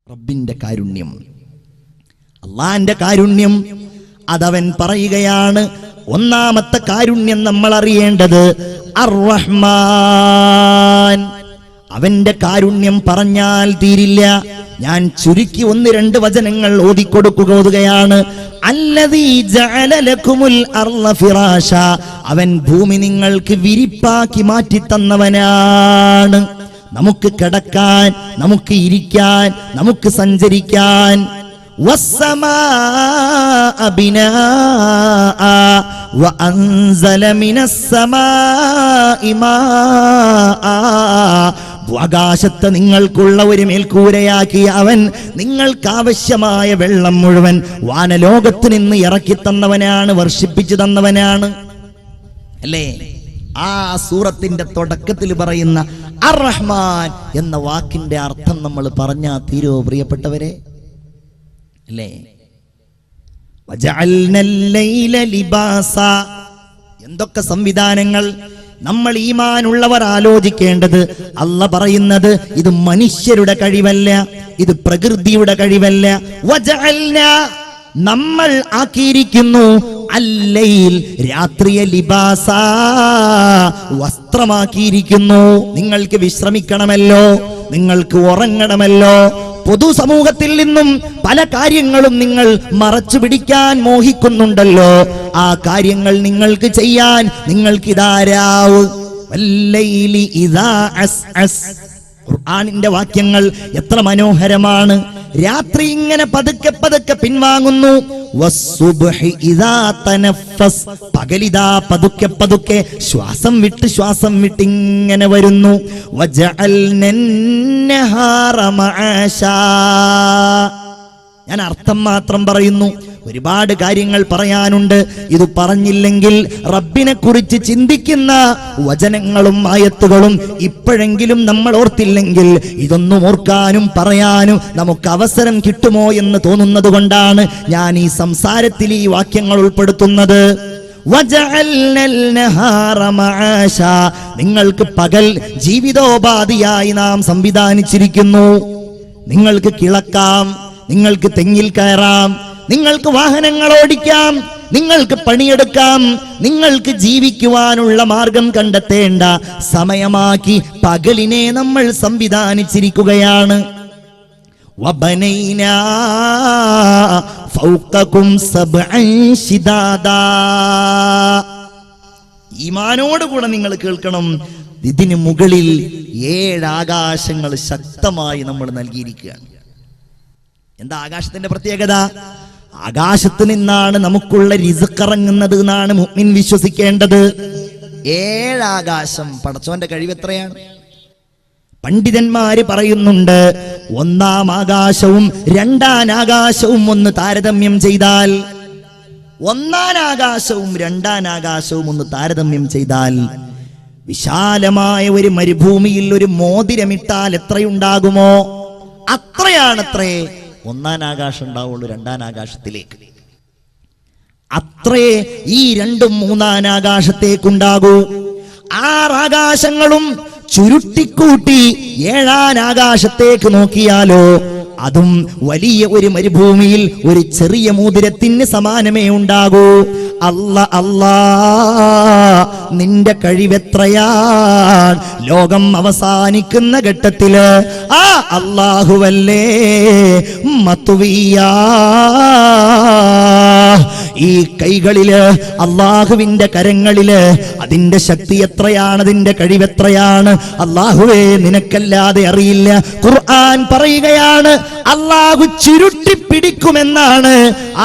റബ്ബിന്റെ കാരുണ്യം, അള്ളാന്റെ കാരുണ്യം അതവൻ പറയുകയാണ്. ഒന്നാമത്തെ കാരുണ്യം നമ്മൾ അറിയേണ്ടത് അർ-റഹ്മാൻ. അവന്റെ കാരുണ്യം പറഞ്ഞാൽ തീരില്ല. ഞാൻ ചുരുക്കി 1-2 വചനങ്ങൾ ഓതിക്കുകയാണ്. അല്ലദീ ജഅല ലക്കുമുൽ അർള ഫിറാശ. അവൻ ഭൂമി നിങ്ങൾക്ക് വിരിപ്പാക്കി മാറ്റി തന്നവനാണ്. നമുക്ക് കിടക്കാൻ, നമുക്ക് ഇരിക്കാൻ, നമുക്ക് സഞ്ചരിക്കാൻ. വസ്സമാഅ ബിനാഅ വഅൻസല മിനസ്സമാഇ മാഅ. ആകാശത്ത് നിങ്ങൾക്കുള്ള ഒരു മേൽക്കൂരയാക്കി അവൻ നിങ്ങൾക്കാവശ്യമായ വെള്ളം മുഴുവൻ വാനലോകത്ത് നിന്ന് ഇറക്കി തന്നവനാണ്, വർഷിപ്പിച്ചു തന്നവനാണ്. അല്ലേ? ആ സൂറത്തിന്റെ തുടക്കത്തിൽ പറയുന്ന അർ-റഹ്മാൻ എന്ന വാക്കിന്റെ അർത്ഥം നമ്മൾ പറഞ്ഞാ തീരോ പ്രിയപ്പെട്ടവരെ? അല്ലേ? വജഅൽനൽ ലൈല ലിബാസ. എന്തൊക്കെ സംവിധാനങ്ങൾ! നമ്മൾ ഈമാനുള്ളവർ ആലോചിക്കേണ്ടത്, അല്ലാഹ് പറയുന്നത് ഇത് മനുഷ്യരുടെ കഴിവല്ല, ഇത് പ്രകൃതിയുടെ കഴിവല്ല. വജഅൽന, നമ്മൾ ആക്കിയിരിക്കുന്നു, അല്ലൈൽ, രാത്രിയെ, ലിബാസ, വസ്ത്രമാക്കിയിരിക്കുന്നു. നിങ്ങൾക്ക് വിശ്രമിക്കണമല്ലോ, നിങ്ങൾക്ക് ഉറങ്ങണമല്ലോ. പൊതുസമൂഹത്തിൽ നിന്നും പല കാര്യങ്ങളും നിങ്ങൾ മറച്ചു പിടിക്കാൻ മോഹിക്കുന്നുണ്ടല്ലോ. ആ കാര്യങ്ങൾ നിങ്ങൾക്ക് ചെയ്യാൻ നിങ്ങൾക്ക് ഇതാരാവ്. വല്ലൈലി ഇദാ അസ്അസ്. ഖുർആനിന്റെ വാക്യങ്ങൾ എത്ര മനോഹരമാണ്! രാത്രി ഇങ്ങനെ പതുക്കെ പതുക്കെ പിൻവാങ്ങുന്നു. വസ്സുബ്ഹി ഇദാ തനഫസ്. പകലിതാ പതുക്കെ പതുക്കെ ശ്വാസം വിട്ട് ഇങ്ങനെ വരുന്നു. വജഅൽനൻ നഹാറ മആശാ. ഞാൻ അർത്ഥം മാത്രം പറയുന്നു, ഒരുപാട് കാര്യങ്ങൾ പറയാനുണ്ട്. ഇത് പറഞ്ഞില്ലെങ്കിൽ റബ്ബിനെ കുറിച്ച് ചിന്തിക്കുന്ന വചനങ്ങളും ആയത്തുകളും ഇപ്പോഴെങ്കിലും നമ്മൾ ഓർത്തില്ലെങ്കിൽ ഇതൊന്നും ഓർക്കാനും പറയാനും നമുക്ക് അവസരം കിട്ടുമോ എന്ന് തോന്നുന്നത് കൊണ്ടാണ് ഞാൻ ഈ സംസാരത്തിൽ ഈ വാക്യങ്ങൾ ഉൾപ്പെടുത്തുന്നത്. വജഅൽനൽ നഹാറ മആശാ. നിങ്ങൾക്ക് പകൽ ജീവിതോപാധിയായി നാം സംവിധാനിച്ചിരിക്കുന്നു. നിങ്ങൾക്ക് കിളക്കാം, നിങ്ങൾക്ക് തെങ്ങിൽ കയറാം, നിങ്ങൾക്ക് വാഹനങ്ങൾ ഓടിക്കാം, നിങ്ങൾക്ക് പണിയെടുക്കാം. നിങ്ങൾക്ക് ജീവിക്കുവാനുള്ള മാർഗം കണ്ടെത്തേണ്ട സമയമാക്കി പകലിനെ നമ്മൾ സംവിധാനിച്ചിരിക്കുകയാണ്. വബനൈനാ ഫൗഖകും സബ്അൻ ശിദാദാ. ഈമാനോടുകൂടെ നിങ്ങൾ കേൾക്കണം, ഇതിന് മുകളിൽ 7 ആകാശങ്ങൾ ശക്തമായി നമ്മൾ നൽകിയിരിക്കുകയാണ്. എന്താ ആകാശത്തിന്റെ പ്രത്യേകത? ആകാശത്ത് നിന്നാണ് നമുക്കുള്ള റിസ്ക് ഇറങ്ങുന്നത് എന്നാണ് മുഅ്മിൻ വിശ്വസിക്കേണ്ടത്. 7 ആകാശം. പടച്ചോന്റെ കഴിവ് എത്രയാണ്! പണ്ഡിതന്മാര് പറയുന്നുണ്ട്, 1-ാം ആകാശവും 2-ാം ആകാശവും ഒന്ന് താരതമ്യം ചെയ്താൽ, 1-ാം ആകാശവും 2-ാം ആകാശവും ഒന്ന് താരതമ്യം ചെയ്താൽ, വിശാലമായ ഒരു മരുഭൂമിയിൽ ഒരു മോതിരമിട്ടാൽ എത്രയുണ്ടാകുമോ അത്രയാണത്രേ 1-ാം ആകാശം ഉണ്ടാവുള്ളൂ 2-ാം ആകാശത്തിലേക്ക്. അത്രേ ഈ 2ഉം 3-ാം ആകാശത്തേക്കുണ്ടാകൂ. 6 ആകാശങ്ങളും ചുരുട്ടിക്കൂട്ടി 7-ാം ആകാശത്തേക്ക് നോക്കിയാലോ അതും വലിയ ഒരു മരുഭൂമിയിൽ ഒരു ചെറിയ മോതിരത്തിന് സമാനമേ ഉണ്ടാകൂ. അല്ലാ, നിന്റെ കഴിവെത്രയാണ്! ലോകം അവസാനിക്കുന്ന ഘട്ടത്തില് ആ അല്ലാഹുവല്ലേ മത്വിയാ. ഈ കൈകളില്, അല്ലാഹുവിന്റെ കരങ്ങളില് അതിന്റെ ശക്തി എത്രയാണ്, അതിന്റെ കഴിവെത്രയാണ് അല്ലാഹുവേ നിനക്കല്ലാതെ അറിയില്ല. ഖുർആൻ പറയുകയാണ്, അല്ലാഹു ചുരുട്ടിപ്പിടിക്കുമെന്നാണ്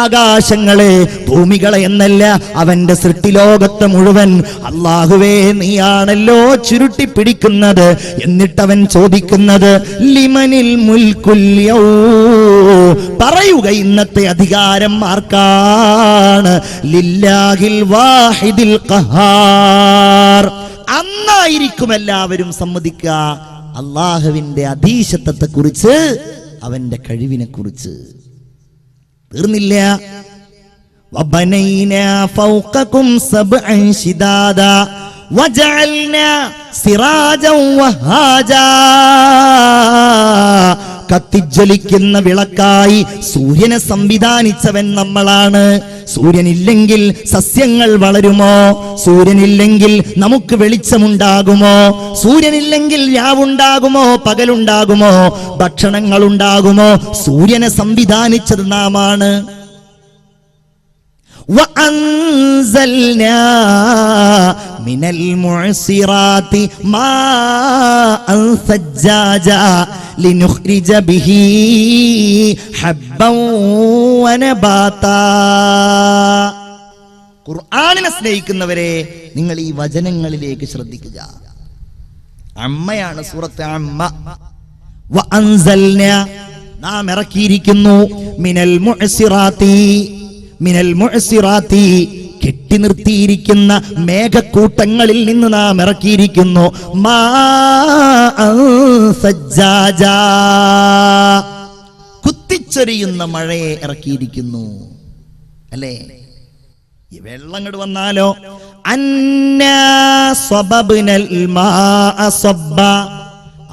ആകാശങ്ങളെ, ഭൂമികളെ എന്നല്ല, അവന്റെ സൃഷ്ടിലോകത്തെ മുഴുവൻ അല്ലാഹുവേ നീയാണല്ലോ ചുരുട്ടിപ്പിടിക്കുന്നത്. എന്നിട്ടവൻ ചോദിക്കുന്നത് ലിമനിൽ മുൽക്കുൽ യൗം. പറയുക, ഇന്നത്തെ അധികാരം ആർക്കാണ്? ലില്ലാഹിൽ വാഹിദിൽ ഖഹാർ. അന്നായിരിക്കും എല്ലാവരും സമ്മതിക്കുക അല്ലാഹുവിന്റെ അധീശത്വത്തെ കുറിച്ച്, അവന്റെ കഴിവിനെ കുറിച്ച്. തീർന്നില്ല. വബനൈനാ ഫൗഖകും സബ്അൻ ശിദാദാ വജഅൽനാ സിറാജൻ വഹാജാ. കത്തിജ്വലിക്കുന്ന വിളക്കായി സൂര്യനെ സംവിധാനിച്ചവൻ നമ്മളാണ്. സൂര്യനില്ലെങ്കിൽ സസ്യങ്ങൾ വളരുമോ? സൂര്യനില്ലെങ്കിൽ നമുക്ക് വെളിച്ചമുണ്ടാകുമോ? സൂര്യനില്ലെങ്കിൽ രാവുണ്ടാകുമോ? പകലുണ്ടാകുമോ? ഭക്ഷണങ്ങൾ ഉണ്ടാകുമോ? സൂര്യനെ സംവിധാനിച്ചത് നാമാണ്. وأنزلنا من المعصرات ماء ثجاجا لنخرج به حبا ونباتا. ഖുർആനിനെ സ്നേഹിക്കുന്നവരെ, നിങ്ങൾ ഈ വചനങ്ങളിലേക്ക് ശ്രദ്ധിക്കുക. അമ്മയാണ് സൂറത്ത് അമ്മ. വഅൻസൽനാ, നാം ഇറക്കിയിരിക്കുന്നു. മിനൽ മുഅ്സിറാത്തി, മിനൽ മുഅ്സിറാത്തി, കെട്ടി നിർത്തിയിരിക്കുന്ന മേഘക്കൂട്ടങ്ങളിൽ നിന്ന് നാം ഇറക്കിയിരിക്കുന്നു. മാഅൻ സജ്ജാജാ, കുത്തിച്ചൊരിയുന്ന മഴയെ ഇറക്കിയിരിക്കുന്നു. അല്ലേ? ഈ വെള്ളം ഇങ്ങോട്ട് വന്നാലോ, അന്നാ സ്വബബ്നൽ മാഅ സ്വബ്ബ,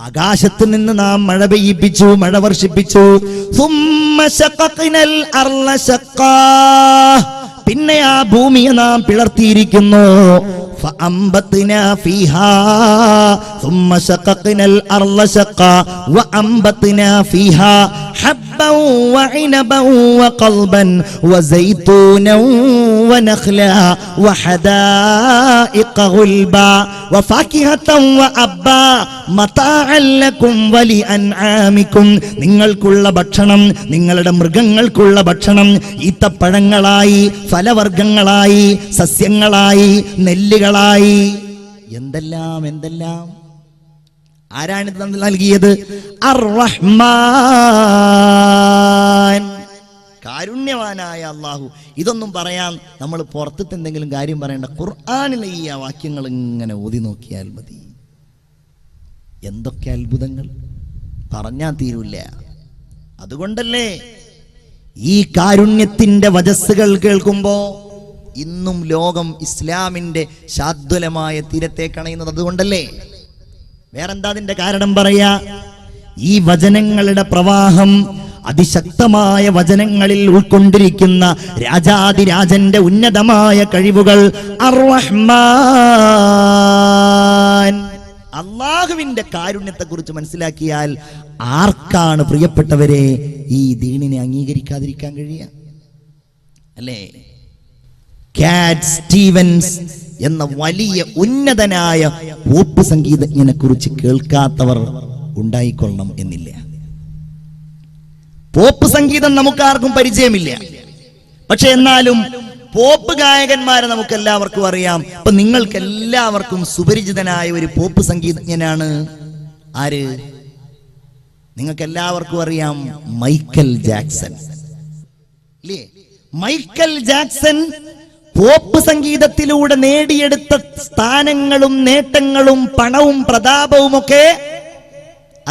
ആകാശത്ത് നിന്ന് നാം മഴ പെയ്യിപ്പിച്ചു, മഴ വർഷിപ്പിച്ചു. സുമ്മ ശഖഖ്നൽ അർള ശഖ്ഖാ, പിന്നെ ആ ഭൂമിയെ നാം പിളർത്തിയിരിക്കുന്നു. ഫഅംബത്നാ ഫീഹാ സുമ്മ ശഖഖ്നൽ അർള ശഖ്ഖാ വഅംബത്നാ ഫീഹാ حبا وعنبا وقلبا وزيتونا ونخلا وحدائق غلبا وفاكهة وأبا متاعا لكم ولأنعامكم. നിങ്ങൾക്കുള്ള ഭക്ഷണം, നിങ്ങളുടെ മൃഗങ്ങൾക്കുള്ള ഭക്ഷണം ഈത്തപ്പഴങ്ങളായി, ഫലവർഗ്ഗങ്ങളായി, സസ്യങ്ങളായി, നെല്ലുകളായി, എന്തെല്ലാം എന്തെല്ലാം. ആരാണിത് നൽകിയത്? അർ-റഹ്മാൻ, കാരുണ്യവാനായ അല്ലാഹു. ഇതൊന്നും പറയാൻ നമ്മൾ പുറത്തത്തെ എന്തെങ്കിലും കാര്യം പറയേണ്ട. ഖുർആനിലെ ഈ വാക്യങ്ങൾ ഇങ്ങനെ ഓതി നോക്കിയാൽ മതി. എന്തൊക്കെ അത്ഭുതങ്ങൾ, പറഞ്ഞാൽ തീരൂല്ല. അതുകൊണ്ടല്ലേ ഈ കാരുണ്യത്തിന്റെ വജസ്സുകൾ കേൾക്കുമ്പോ ഇന്നും ലോകം ഇസ്ലാമിന്റെ ശാദ്വലമായ തീരത്തേക്കണയുന്നത്. അതുകൊണ്ടല്ലേ. വേറെന്താ അതിന്റെ കാരണം പറയാ? ഈ വചനങ്ങളുടെ പ്രവാഹം, അതിശക്തമായ വചനങ്ങളിൽ ഉൾക്കൊണ്ടിരിക്കുന്ന രാജാതിരാജന്റെ ഉന്നതമായ കഴിവുകൾ. അർ-റഹ്മാൻ, അല്ലാഹുവിന്റെ കാരുണ്യത്തെ കുറിച്ച് മനസ്സിലാക്കിയാൽ ആർക്കാണ് പ്രിയപ്പെട്ടവരെ ഈ ദീനിനെ അംഗീകരിക്കാതിരിക്കാൻ കഴിയുക? അല്ലേ? കാറ്റ് സ്റ്റീവൻസ് എന്ന വലിയ ഉന്നതനായ പോപ്പ് സംഗീതജ്ഞനെ കുറിച്ച് കേൾക്കാത്തവർ ഉണ്ടായിക്കൊള്ളണം എന്നില്ല. പോപ്പ് സംഗീതം നമുക്കാർക്കും പരിചയമില്ല. പക്ഷെ എന്നാലും പോപ്പ് ഗായകന്മാരെ നമുക്ക് എല്ലാവർക്കും അറിയാം. അപ്പൊ നിങ്ങൾക്ക് എല്ലാവർക്കും സുപരിചിതനായ ഒരു പോപ്പ് സംഗീതജ്ഞനാണ് ആര്? നിങ്ങൾക്ക് എല്ലാവർക്കും അറിയാം, മൈക്കൽ ജാക്സൺ. ഇല്ലേ? മൈക്കൽ ജാക്സൺ പോപ്പ് സംഗീതത്തിലൂടെ നേടിയെടുത്ത സ്ഥാനങ്ങളും നേട്ടങ്ങളും പണവും പ്രതാപവും ഒക്കെ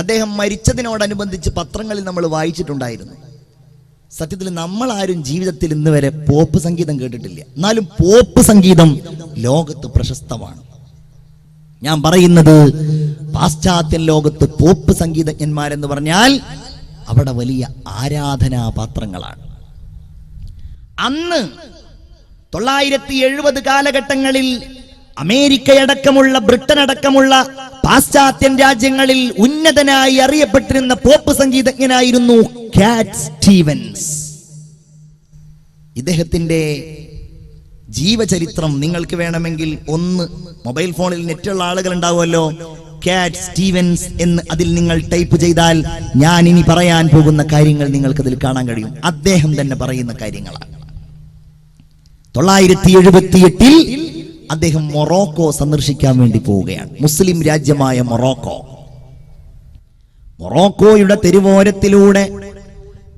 അദ്ദേഹം മരിച്ചതിനോടനുബന്ധിച്ച് പത്രങ്ങളിൽ നമ്മൾ വായിച്ചിട്ടുണ്ടായിരുന്നു. സത്യത്തിൽ നമ്മൾ ആരും ജീവിതത്തിൽ ഇന്ന് വരെ പോപ്പ് സംഗീതം കേട്ടിട്ടില്ല. എന്നാലും പോപ്പ് സംഗീതം ലോകത്ത് പ്രശസ്തമാണ്. ഞാൻ പറയുന്നത് പാശ്ചാത്യ ലോകത്ത് പോപ്പ് സംഗീതജ്ഞന്മാരെന്ന് പറഞ്ഞാൽ അവിടെ വലിയ ആരാധനാപാത്രങ്ങളാണ്. അന്ന് 970 കാലഘട്ടങ്ങളിൽ അമേരിക്കയടക്കമുള്ള, ബ്രിട്ടൻ അടക്കമുള്ള പാശ്ചാത്യൻ രാജ്യങ്ങളിൽ ഉന്നതനായി അറിയപ്പെട്ടിരുന്ന പോപ്പ് സംഗീതജ്ഞനായിരുന്നു കാറ്റ് സ്റ്റീവൻസ്. ഇദ്ദേഹത്തിന്റെ ജീവചരിത്രം നിങ്ങൾക്ക് വേണമെങ്കിൽ ഒന്ന് മൊബൈൽ ഫോണിൽ നെറ്റുള്ള ആളുകൾ ഉണ്ടാവുമല്ലോ, കാറ്റ് സ്റ്റീവൻസ് എന്ന് അതിൽ നിങ്ങൾ ടൈപ്പ് ചെയ്താൽ ഞാൻ ഇനി പറയാൻ പോകുന്ന കാര്യങ്ങൾ നിങ്ങൾക്കതിൽ കാണാൻ കഴിയും. അദ്ദേഹം തന്നെ പറയുന്ന കാര്യങ്ങളാണ്. 978 അദ്ദേഹം മൊറോക്കോ സന്ദർശിക്കാൻ വേണ്ടി പോവുകയാണ്. മുസ്ലിം രാജ്യമായ മൊറോക്കോ. മൊറോക്കോയുടെ തെരുവോരത്തിലൂടെ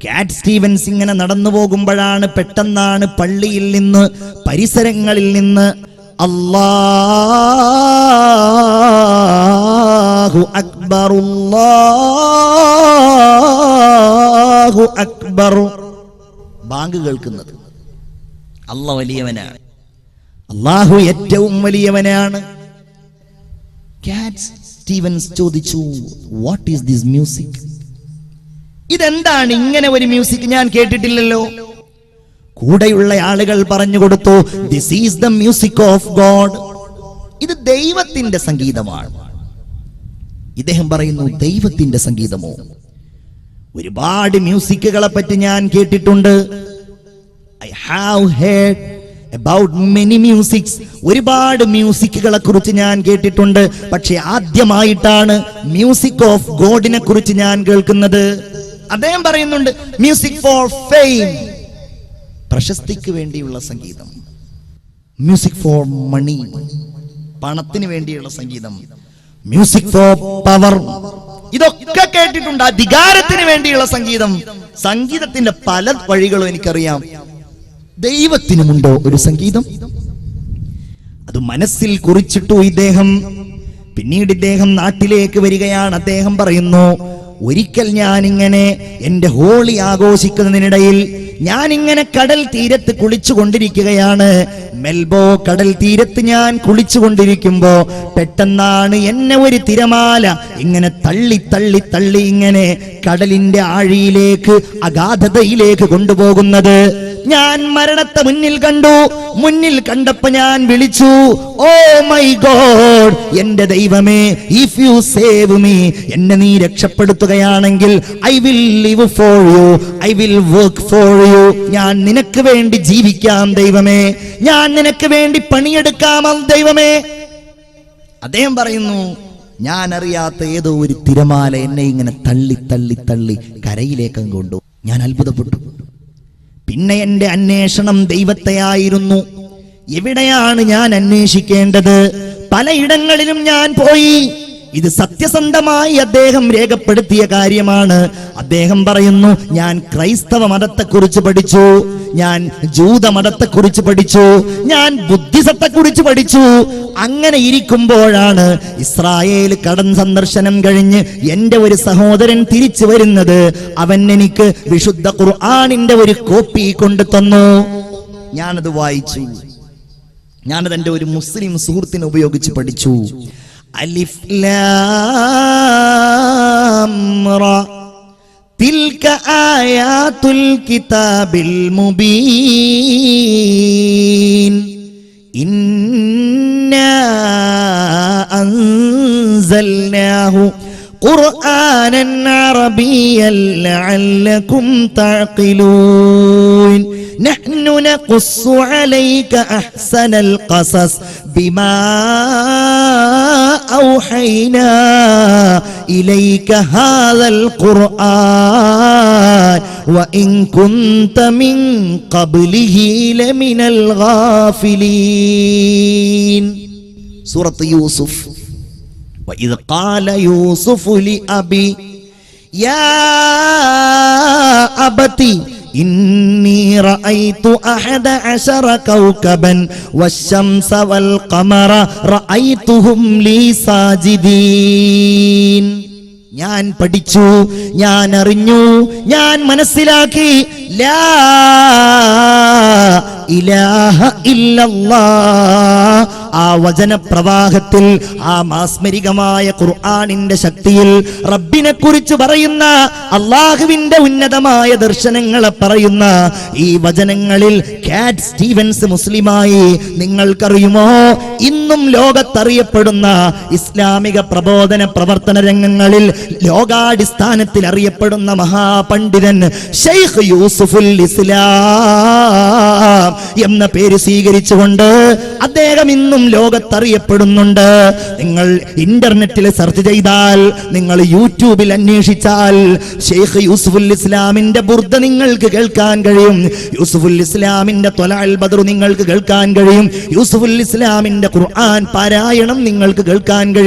കാറ്റ് സ്റ്റീവൻസ് ഇങ്ങനെ നടന്നു പോകുമ്പോഴാണ് പെട്ടെന്നാണ് പള്ളിയിൽ നിന്ന്, പരിസരങ്ങളിൽ നിന്ന് അല്ലാഹു അക്ബർ അല്ലാഹു അക്ബർ ബാങ്ക് കേൾക്കുന്നത്. അല്ലാഹു വലിയവനാണ്, അല്ലാഹു ഏറ്റവും വലിയവനാണ്. കാറ്റ് സ്റ്റീവൻസ് ചോദിച്ചു, വാട്ട് ഈസ് ദിസ് മ്യൂസിക്? ഇതെന്താണ് ഇങ്ങനെ ഒരു മ്യൂസിക്, ഞാൻ കേട്ടിട്ടില്ലല്ലോ. കൂടെയുള്ള ആളുകൾ പറഞ്ഞു കൊടുത്തു, this is the music of God, ഇത് ദൈവത്തിന്റെ സംഗീതമാണ്. ഇദ്ദേഹം പറയുന്നു, ദൈവത്തിന്റെ സംഗീതമോ? ഒരുപാട് മ്യൂസിക്കുകളെ പറ്റി ഞാൻ കേട്ടിട്ടുണ്ട്. I have heard about many musics, ഒരുപാട് മ്യൂസിക്കുകളെ കുറിച്ച് ഞാൻ കേട്ടിട്ടുണ്ട്. പക്ഷെ ആദ്യമായിട്ടാണ് മ്യൂസിക് ഓഫ് ഗോഡിനെ കുറിച്ച് ഞാൻ കേൾക്കുന്നത്. അദ്ദേഹം പറയുന്നുണ്ട്, മ്യൂസിക് ഫോർ ഫെയിം, പ്രശസ്തിക്ക് വേണ്ടിയുള്ള സംഗീതം. മ്യൂസിക് ഫോർ മണി, പണത്തിന് വേണ്ടിയുള്ള സംഗീതം. മ്യൂസിക് ഫോർ പവർ, ഇതൊക്കെ കേട്ടിട്ടുണ്ട്. അധികാരത്തിന് വേണ്ടിയുള്ള സംഗീതം. സംഗീതത്തിന്റെ പല വഴികളും എനിക്കറിയാം. ദൈവത്തിനുമുണ്ടോ ഒരു സംഗീതം? അത് മനസ്സിൽ കുറിച്ചിട്ടു ഇദ്ദേഹം. പിന്നീട് ഇദ്ദേഹം നാട്ടിലേക്ക് വരികയാണ്. അദ്ദേഹം പറയുന്നു, ഒരിക്കൽ ഞാനിങ്ങനെ എന്റെ ഹോളി ആഘോഷിക്കുന്നതിനിടയിൽ ഞാനിങ്ങനെ കടൽ തീരത്ത് കുളിച്ചുകൊണ്ടിരിക്കുകയാണ്. മെൽബോ കടൽ തീരത്ത് ഞാൻ കുളിച്ചുകൊണ്ടിരിക്കുമ്പോ പെട്ടെന്നാണ് എന്നെ ഒരു തിരമാല ഇങ്ങനെ തള്ളി തള്ളി തള്ളി ഇങ്ങനെ കടലിന്റെ ആഴിയിലേക്ക്, അഗാധതയിലേക്ക് കൊണ്ടുപോകുന്നത്. ഞാൻ മരണത്തെ മുന്നിൽ കണ്ടു. മുന്നിൽ കണ്ടപ്പോ ഞാൻ വിളിച്ചു, ഓ മൈ ഗോഡ്, എന്റെ ദൈവമേ, ഇഫ് യു സേവ് മീ, എന്നെ നീ രക്ഷപ്പെടുത്തുകയാണെങ്കിൽ I will live for you, I will work for you, ഞാൻ നിനക്ക് വേണ്ടി ജീവിക്കാം ദൈവമേ, ഞാൻ നിനക്ക് വേണ്ടി പണിയെടുക്കാം ദൈവമേ. അദ്ദേഹം പറയുന്നു, ഞാൻ അറിയാത്ത ഏതോ ഒരു തിരമാല എന്നെ ഇങ്ങനെ തള്ളി തള്ളി തള്ളി കരയിലേക്ക് കൊണ്ടു. ഞാൻ അത്ഭുതപ്പെട്ടു. പിന്നെ എന്റെ അന്വേഷണം ദൈവത്തെയായിരുന്നു. എവിടെയാണ് ഞാൻ അന്വേഷിക്കേണ്ടത്? പലയിടങ്ങളിലും ഞാൻ പോയി. ഇത് സത്യസന്ധമായി അദ്ദേഹം രേഖപ്പെടുത്തിയ കാര്യമാണ്. അദ്ദേഹം പറയുന്നു, ഞാൻ ക്രൈസ്തവ മതത്തെക്കുറിച്ച് പഠിച്ചു, ഞാൻ ജൂത മതത്തെക്കുറിച്ച് പഠിച്ചു, ഞാൻ ബുദ്ധിസത്തെക്കുറിച്ച് പഠിച്ചു. അങ്ങനെ ഇരിക്കുമ്പോഴാണ് ഇസ്രായേൽ കടൽ സന്ദർശനം കഴിഞ്ഞ് എന്റെ ഒരു സഹോദരൻ തിരിച്ചു വരുന്നത്. അവൻ എനിക്ക് വിശുദ്ധ ഖുർആനിന്റെ ഒരു കോപ്പി കൊണ്ടു തന്നു. ഞാനത് വായിച്ചു. ഞാനത് എന്റെ ഒരു മുസ്ലിം സുഹൃത്തിനെ ഉപയോഗിച്ച് പഠിച്ചു. അലിഫ് ലാം റാ തിൽക ആയാതുൽ കിതാബിൽ മുബീൻ ഇന്നാ അൻസൽനാഹു ഖുർആനൻ അറബിയ്യൻ ലഅല്ലകും തഅഖിലൂൻ നഹ്നു നഖുസ്സു അലൈക അഹ്സനൽ ഖസസ് ബിമാ ഔഹൈനാ ഇലൈക ഹാദൽ ഖുർആൻ വഇൻ കുൻത മിൻ ഖബ്ലിഹി ലമിനൽ ഗാഫിലീൻ. സൂറത്ത് യൂസുഫ്. وإذ قال يوسف لأبي يا أبتي إني رأيت 11 كوكبا والشمس والقمر رأيتهم لي ساجدين. ഞാൻ പഠിച്ചു, ഞാൻ അറിഞ്ഞു, ഞാൻ മനസ്സിലാക്കി. ലാ ഇലാഹ ഇല്ലല്ലാഹ്. ആ വചനപ്രവാഹത്തിൽ, ആ മാസ്മരികമായ ഖുർആനിന്റെ ശക്തിയിൽ റബ്ബിനെ കുറിച്ച് പറയുന്ന, അള്ളാഹുവിന്റെ ഉന്നതമായ ദർശനങ്ങളെ പറയുന്ന ഈ വചനങ്ങളിൽ കാറ്റ് സ്റ്റീവൻസ് മുസ്ലിമായി. നിങ്ങൾക്കറിയുമോ, ഇന്നും ലോകത്തറിയപ്പെടുന്ന ഇസ്ലാമിക പ്രബോധന പ്രവർത്തന രംഗങ്ങളിൽ ലോകാടിസ്ഥാനത്തിൽ അറിയപ്പെടുന്ന മഹാപണ്ഡിതൻ ഷെയ്ഖ് യൂസുഫുൽ ഇസ്ലാം എന്ന പേര് സ്വീകരിച്ചുകൊണ്ട് അദ്ദേഹം ഇന്നും ലോകത്തറിയപ്പെടുന്നുണ്ട്. നിങ്ങൾ ഇന്റർനെറ്റിൽ സെർച്ച് ചെയ്താൽ, നിങ്ങൾ യൂട്യൂബിൽ അന്വേഷിച്ചാൽ ഷെയ്ഖ് യൂസുഫുൽ ഇസ്ലാമിന്റെ ബുർദ നിങ്ങൾക്ക് കേൾക്കാൻ കഴിയും. യൂസുഫുൽ ഇസ്ലാമിന്റെ ത്വലഅൽ ബദ്ർ നിങ്ങൾക്ക് കേൾക്കാൻ കഴിയും. യൂസുഫുൽ ഇസ്ലാമിന്റെ ഖുർആൻ പാരായണം നിങ്ങൾക്ക് കേൾക്കാൻ കഴിയും.